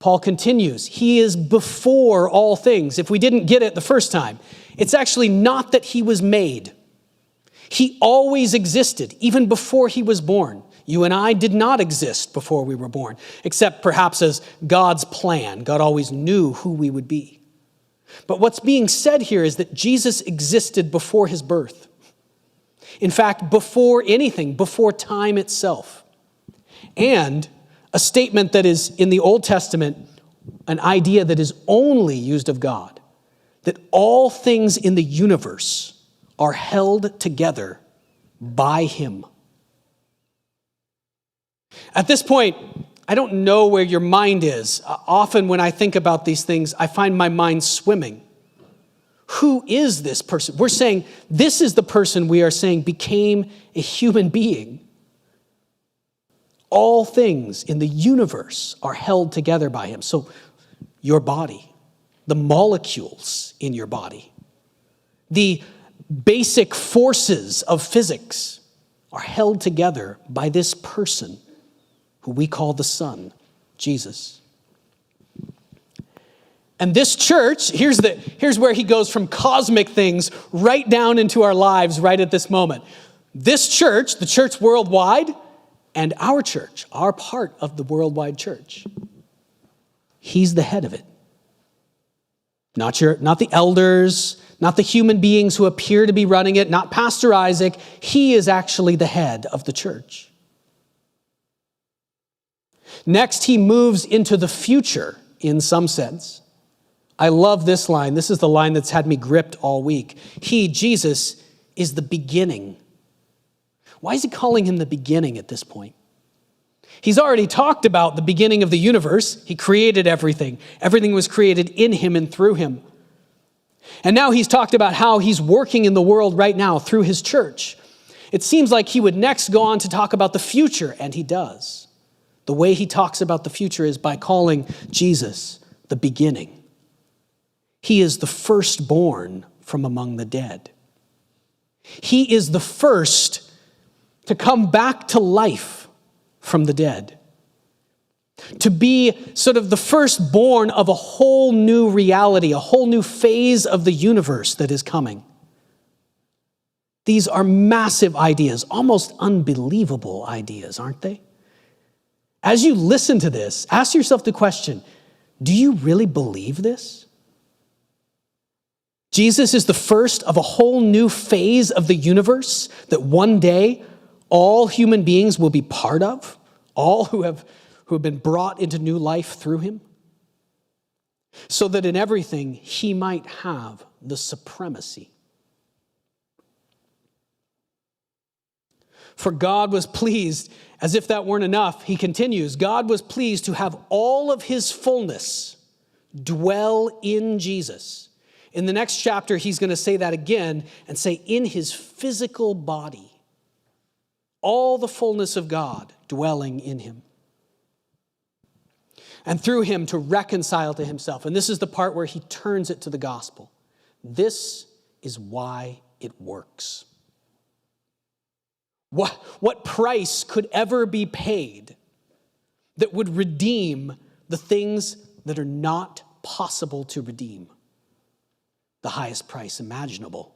Paul continues, he is before all things. If we didn't get it the first time, it's actually not that he was made. He always existed, even before he was born. You and I did not exist before we were born, except perhaps as God's plan. God always knew who we would be. But what's being said here is that Jesus existed before his birth. In fact, before anything, before time itself. And a statement that is in the Old Testament, an idea that is only used of God, that all things in the universe are held together by him. At this point, I don't know where your mind is. Often when I think about these things, I find my mind swimming. Who is this person? We're saying this is the person we are saying became a human being. All things in the universe are held together by him. So your body, the molecules in your body, the basic forces of physics are held together by this person who we call the Son, Jesus. And this church, here's where he goes from cosmic things right down into our lives right at this moment. This church, the church worldwide, and our church are part of the worldwide church. He's the head of it. Not the elders, not the human beings who appear to be running it, not Pastor Isaac. He is actually the head of the church. Next, he moves into the future in some sense. I love this line. This is the line that's had me gripped all week. He, Jesus, is the beginning. Why is he calling him the beginning at this point? He's already talked about the beginning of the universe. He created everything. Everything was created in him and through him. And now he's talked about how he's working in the world right now through his church. It seems like he would next go on to talk about the future, and he does. The way he talks about the future is by calling Jesus the beginning. He is the firstborn from among the dead. He is the first to come back to life from the dead. To be sort of the firstborn of a whole new reality, a whole new phase of the universe that is coming. These are massive ideas, almost unbelievable ideas, aren't they? As you listen to this, ask yourself the question, do you really believe this? Jesus is the first of a whole new phase of the universe that one day all human beings will be part of, all who have been brought into new life through him, so that in everything he might have the supremacy. For God was pleased, as if that weren't enough, he continues, God was pleased to have all of his fullness dwell in Jesus. In the next chapter, he's going to say that again and say, in his physical body, all the fullness of God dwelling in him. And through him to reconcile to himself. And this is the part where he turns it to the gospel. This is why it works. What price could ever be paid that would redeem the things that are not possible to redeem? The highest price imaginable.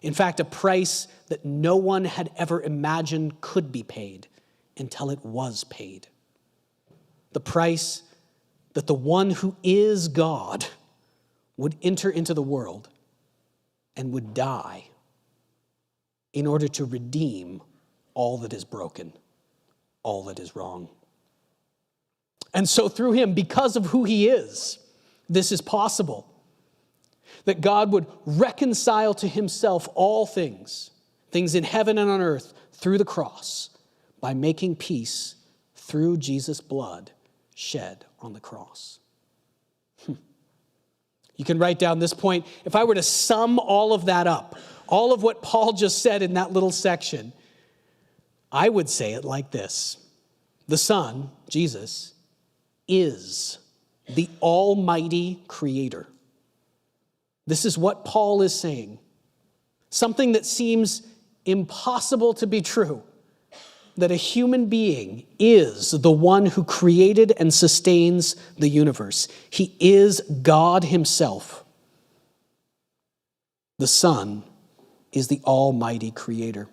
In fact, a price that no one had ever imagined could be paid until it was paid. The price that the one who is God would enter into the world and would die in order to redeem all that is broken, all that is wrong. And so through him, because of who he is, this is possible. That God would reconcile to himself all things, things in heaven and on earth, through the cross, by making peace through Jesus' blood shed on the cross. You can write down this point. If I were to sum all of that up, all of what Paul just said in that little section, I would say it like this. The Son, Jesus, is the Almighty Creator. This is what Paul is saying. Something that seems impossible to be true. that a human being is the one who created and sustains the universe. He is God himself. The Son is the almighty creator.